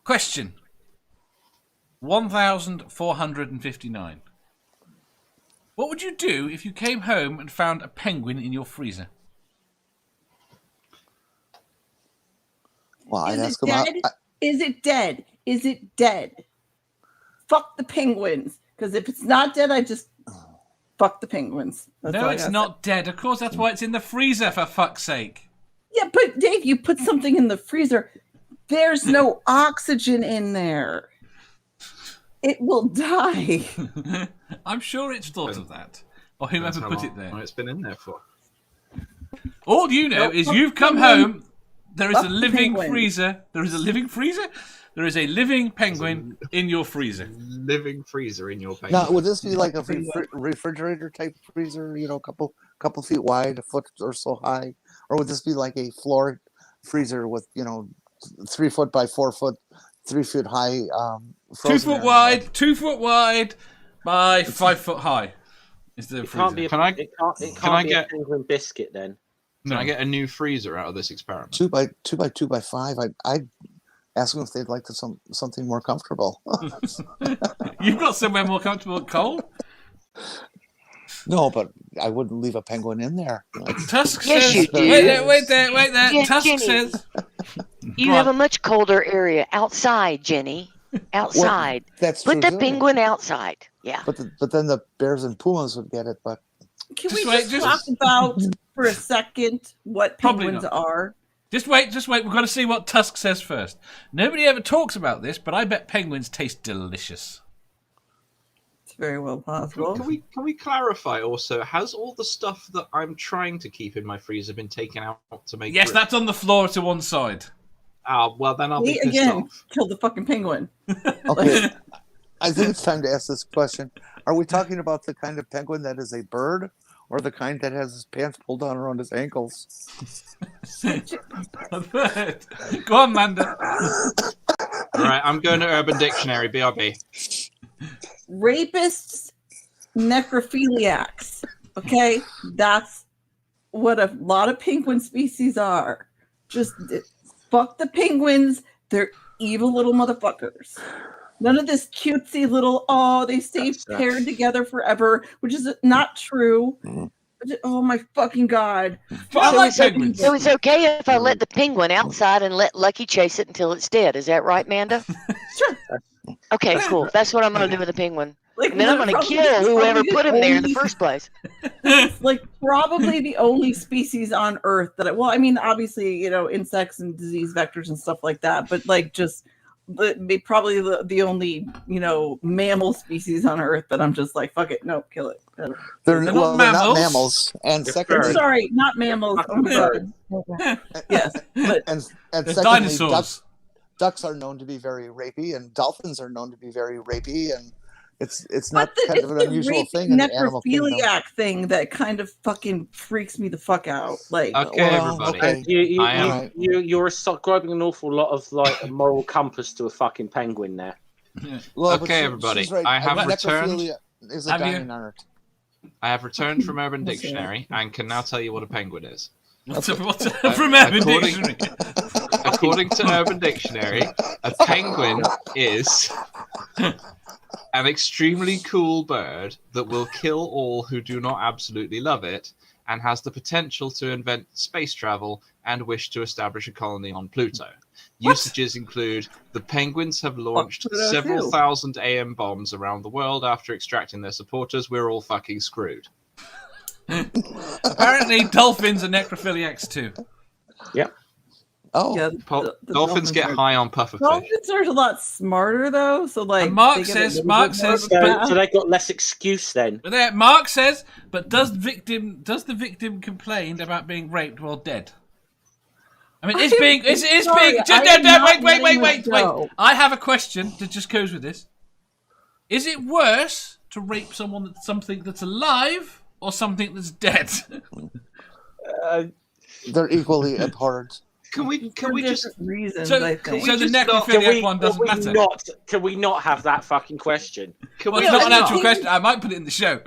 Question 1459. What would you do if you came home and found a penguin in your freezer? Well, I'd ask him out. Is it dead? Is it dead? Fuck the penguins. Because if it's not dead, I just fuck the penguins. No, it's not dead. Of course, that's why it's in the freezer, for fuck's sake. Yeah, but Dave, you put something in the freezer. There's no oxygen in there. It will die. I'm sure it's thought of that. Or whoever put it there. It's been in there for. All you know is you've come home. There is a living freezer. There is a living freezer? There is a living penguin in your freezer. Living freezer in your penguin. Now, would this be like a refrigerator type freezer, you know, couple feet wide, a foot or so high? Or would this be like a floor freezer with, you know, 3 foot by 4 foot, 3 feet high? 2 foot wide, 2 foot wide by 5 foot high. Is the freezer. Can I get a penguin biscuit then? Can I get a new freezer out of this experiment? 2 by 2 by 5. I'd ask them if they'd like something more comfortable. You've got somewhere more comfortable at Cole? No, but I wouldn't leave a penguin in there. Tusk says... Wait there. Tusk Jenny, says... You have a much colder area outside, Jenny. Outside. Well, that's Put true the too. penguin outside. Yeah. But then the bears and pumas would get it. But can we just talk about for a second what penguins are? Just wait. We've got to see what Tusk says first. Nobody ever talks about this, but I bet penguins taste delicious. It's very well possible. Can we clarify also? Has all the stuff that I'm trying to keep in my freezer been taken out to make? Yes, that's on the floor to one side. Well then I'll be pissed off. Kill the fucking penguin. Okay, I think it's time to ask this question: are we talking about the kind of penguin that is a bird, or the kind that has his pants pulled down around his ankles? Go on, Manda. All right, I'm going to Urban Dictionary. BRB. Rapists, necrophiliacs. Okay, that's what a lot of penguin species are. Just fuck the penguins. They're evil little motherfuckers. None of this cutesy little, they stay paired together forever, which is not true. Oh my fucking God. So it's okay if I let the penguin outside and let Lucky chase it until it's dead. Is that right, Manda? Sure. Okay, cool. That's what I'm going to do with the penguin. Like, and then I'm going to kill whoever put him there in the first place. It's like probably the only species on Earth that, obviously, insects and disease vectors and stuff like that, but like just probably the only, mammal species on Earth that I'm just like, fuck it, no, kill it. They're not mammals. And secondly, sorry, not mammals. Oh my God. Okay. Yes, but and secondly, dinosaurs. Ducks are known to be very rapey, and dolphins are known to be very rapey, and it's not kind of an unusual thing in the animal kingdom. Necrophiliac thing that kind of fucking freaks me the fuck out. Like, okay, everybody. Okay. You're ascribing an awful lot of like a moral compass to a fucking penguin there. Well, okay, everybody. Right. I have returned. Is a dying art. I have returned from Urban Dictionary and can now tell you what a penguin is. What's from Urban Dictionary? According to Urban Dictionary, a penguin is an extremely cool bird that will kill all who do not absolutely love it and has the potential to invent space travel and wish to establish a colony on Pluto. Usages include the penguins have launched several thousand AM bombs around the world after extracting their supporters. We're all fucking screwed. Apparently, dolphins are necrophiliacs too. Yeah. Oh, yeah, dolphins get high on pufferfish. Dolphins are a lot smarter though, so like. And Mark says, so they got less excuse then. Mark says, but does the victim complain about being raped while dead? I mean, wait. I have a question that just goes with this. Is it worse to rape something that's alive or something that's dead? They're equally abhorrent. Can we just reasons? So the necrophiliac one doesn't matter. Can we not have that fucking question? It's not an actual question. I might put it in the show.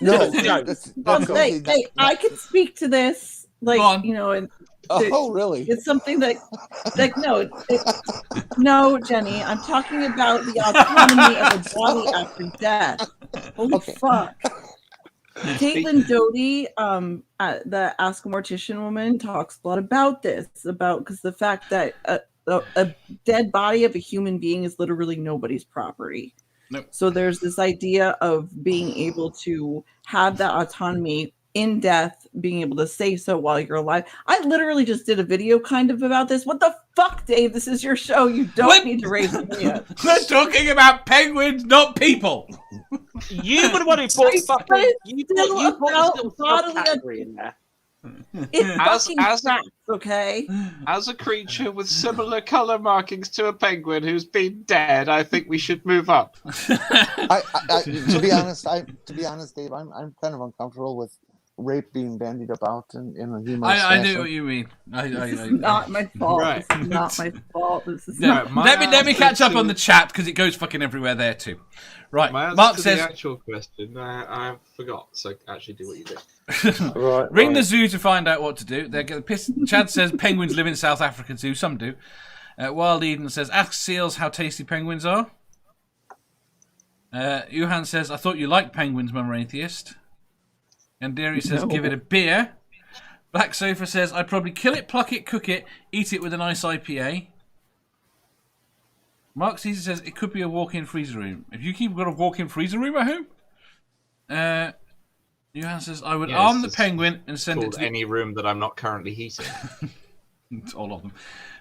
No. Hey, I can speak to this. Like, and oh, really? It's something that, like, no, No, Jenny, I'm talking about the autonomy of a body after death. Holy fuck. Caitlin Doty, the Ask a Mortician woman, talks a lot about this, because the fact that a dead body of a human being is literally nobody's property. Nope. So there's this idea of being able to have that autonomy in death, being able to say so while you're alive. I literally just did a video kind of about this. What the fuck, Dave? This is your show. You don't need to raise your hand. We're talking about penguins, not people. You would want to put fucking. You put about bodily category in there. It fucking tracks, okay? As a creature with similar color markings to a penguin who's been dead, I think we should move up. To be honest, Dave, I'm kind of uncomfortable with rape being bandied about in a human. I know what you mean. This is not my fault. Right. This is not my fault. This is No, not. let me catch up on the chat because it goes fucking everywhere there too. Right, My answer Mark to says, the actual question, I forgot. So actually, do what you do. ring the zoo to find out what to do. Chad says penguins live in South African zoo. Some do. Wild Eden says, ask seals how tasty penguins are. Johan says, I thought you liked penguins, Mum Atheist. And Deary says, give it a beer. Black Sofa says, I'd probably kill it, pluck it, cook it, eat it with a nice IPA. Mark Caesar says, it could be a walk-in freezer room. If you keep got a walk-in freezer room at home? Johan says, I would arm the penguin and send it to any room that I'm not currently heating. all of them.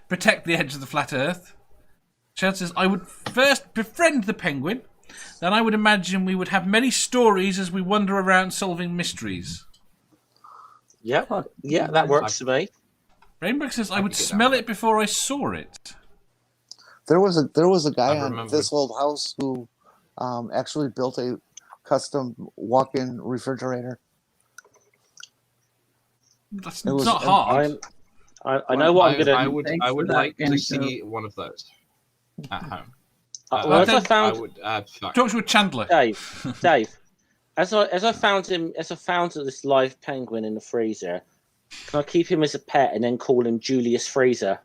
Protect the edge of the flat earth. Chad says, I would first befriend the penguin. Then I would imagine we would have many stories as we wander around solving mysteries. Yeah, that works for me. Rainbow says, I would smell it before I saw it. There was a guy on this old house who actually built a custom walk-in refrigerator. That's not hard. I know what I'm gonna. I would like to see one of those at home. As I found, talk to a Chandler. Dave. As I found this live penguin in the freezer, can I keep him as a pet and then call him Julius Freezer?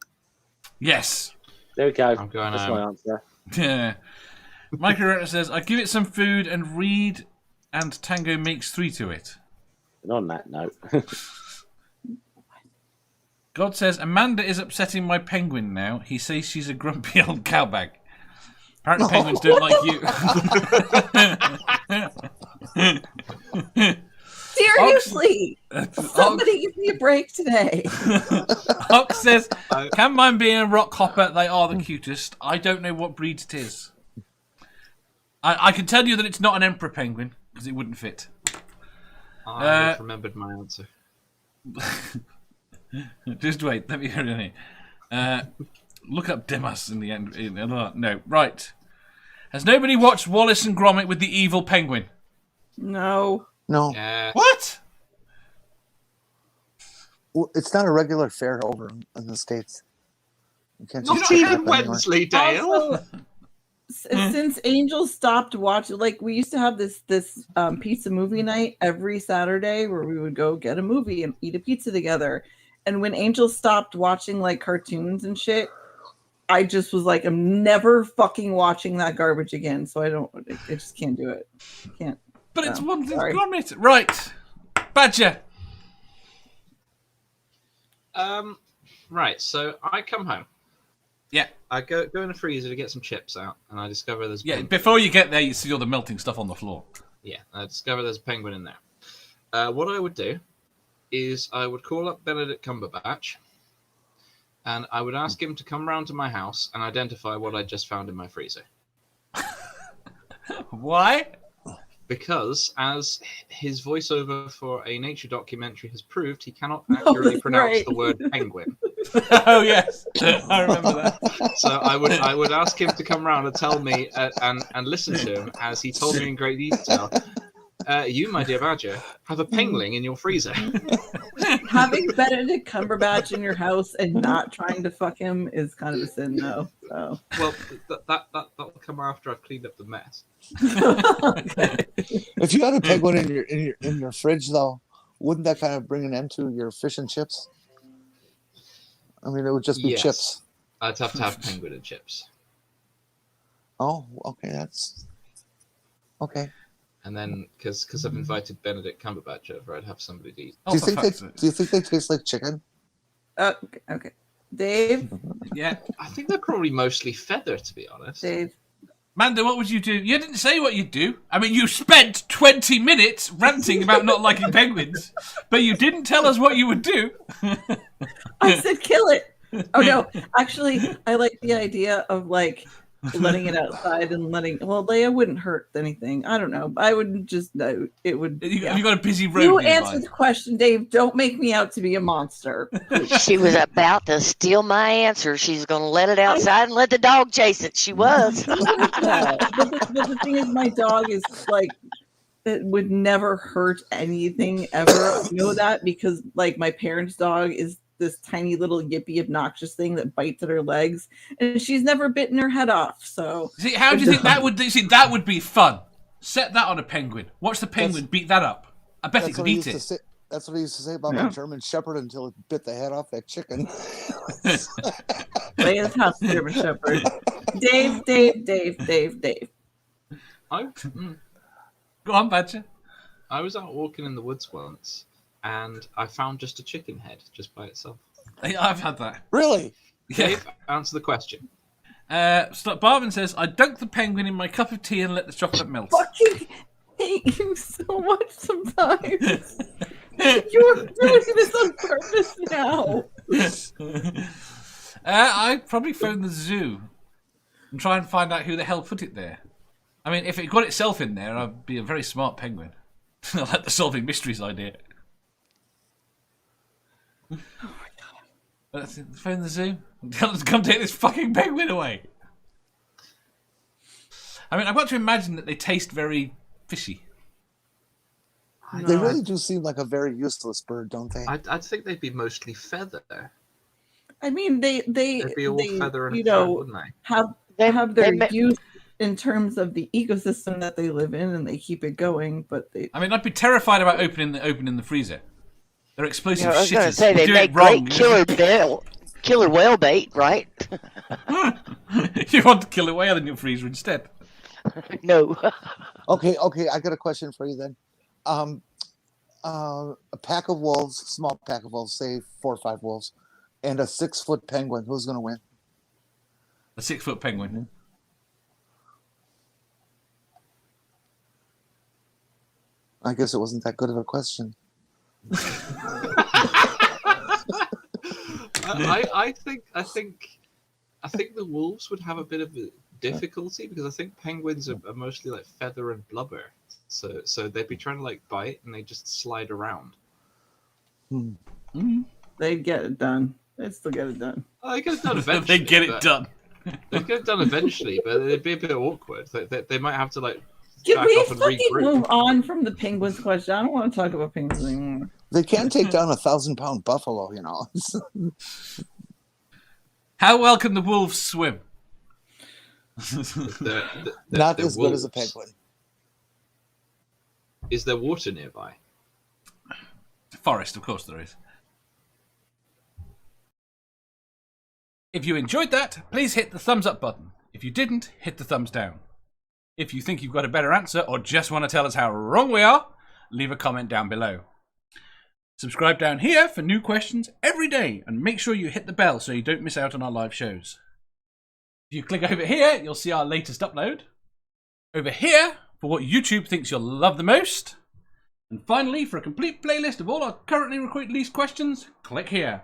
Yes. There we go. I'm going That's my answer. Yeah. Micro says, I give it some food and Reed and Tango makes 3 to it. And on that note. God says, Amanda is upsetting my penguin now. He says she's a grumpy old cowbag. Apparently penguins don't like you. Seriously! Somebody give me a break today. Ox says, can mine be a rock hopper? They are the cutest. I don't know what breed it is. I can tell you that it's not an emperor penguin, because it wouldn't fit. I remembered my answer. Just wait, let me hear it here. Look up Demas in the end. No, right. Has nobody watched Wallace and Gromit with the evil penguin? No. Yes. What? Well, it's not a regular fare over in the States. You can't Not even Wensleydale. Also, since Angel stopped watching, like we used to have this pizza movie night every Saturday where we would go get a movie and eat a pizza together. And when Angel stopped watching like cartoons and shit, I just was like, I'm never fucking watching that garbage again. So I just can't do it. Can't. But it's one thing. Gromit. Right. Badger. Right, so I come home. Yeah. I go in the freezer to get some chips out, and I discover there's a penguin. Before you get there, you see all the melting stuff on the floor. Yeah, I discover there's a penguin in there. What I would do is I would call up Benedict Cumberbatch, and I would ask him to come round to my house and identify what I just found in my freezer. Why? Because, as his voiceover for a nature documentary has proved, he cannot accurately pronounce the word penguin. Oh yes, I remember that. So I would ask him to come round and tell me and listen to him as he told me in great detail. You, my dear Badger, have a pengling in your freezer. Having Benedict Cumberbatch in your house and not trying to fuck him is kind of a sin, though. So. Well, that'll come after I've cleaned up the mess. Okay. If you had a penguin in your fridge, though, wouldn't that kind of bring an end to your fish and chips? I mean, it would just be chips. I'd have to have penguin and chips. Oh, okay, that's okay. And then, because I've invited Benedict Cumberbatch over, I'd have somebody to eat. Oh, Do you for think fuck's sake. they taste like chicken? Okay. Dave, Yeah. I think they're probably mostly feather, to be honest. Dave. Manda, what would you do? You didn't say what you'd do. I mean, you spent 20 minutes ranting about not liking penguins, but you didn't tell us what you would do. I said kill it. Oh no, actually, I like the idea of like letting it outside and Leia wouldn't hurt anything. I don't know. I would just know it would. Have you got a busy road You nearby? answered the question, Dave. Don't make me out to be a monster. She was about to steal my answer. She's going to let it outside and let the dog chase it. She was. But the thing is, my dog is like, it would never hurt anything ever. I know that because like my parents' dog is this tiny little yippy obnoxious thing that bites at her legs, and she's never bitten her head off. So See, how do you think that would? See, that would be fun. Set that on a penguin. Watch the penguin beat that up. I bet it could eat it. That's what he used to say about my German Shepherd until it bit the head off that chicken. Leia's house German Shepherd. Dave. Go on, Badger. I was out walking in the woods once, and I found just a chicken head just by itself. I've had that. Really? Yeah. Dave, answer the question. Barman says, I dunk the penguin in my cup of tea and let the chocolate melt. Fucking hate you so much sometimes. You're doing this on purpose now. I'd probably phone the zoo and try and find out who the hell put it there. I mean, if it got itself in there, I'd be a very smart penguin. I like the solving mysteries idea. Oh my god. Phone the zoo and tell them to come take this fucking penguin away. I mean, I've got to imagine that they taste very fishy. They really do seem like a very useless bird, don't they? I'd think they'd be mostly feather. I mean, they'd be all feather and fur, wouldn't they? have their use in terms of the ecosystem that they live in, and they keep it going. But I mean, I'd be terrified about opening the freezer. They're explosive I was going to shitters. say, they Do make it wrong. great killer whale bait, right? You want to kill a whale in your freezer instead. No. Okay. I got a question for you then. A pack of wolves, small pack of wolves, say 4 or 5 wolves, and a 6-foot penguin. Who's going to win? A 6-foot penguin. I guess it wasn't that good of a question. I think the wolves would have a bit of a difficulty because I think penguins are mostly like feather and blubber, so they'd be trying to like bite and they just slide around. they'd get it done. They'd still get it done. Oh, they get it done eventually. They get it done. They'd get it done eventually, but it'd be a bit awkward. They might have to like. Can we off and fucking regroup. move on from the penguins question? I don't want to talk about penguins anymore. They can take down a 1,000-pound buffalo, you know. How well can the wolves swim? Not as good wolves. as a penguin. Is there water nearby? Forest, of course there is. If you enjoyed that, please hit the thumbs up button. If you didn't, hit the thumbs down. If you think you've got a better answer or just want to tell us how wrong we are, leave a comment down below. Subscribe down here for new questions every day and make sure you hit the bell so you don't miss out on our live shows. If you click over here, you'll see our latest upload. Over here, for what YouTube thinks you'll love the most. And finally, for a complete playlist of all our currently released questions, click here.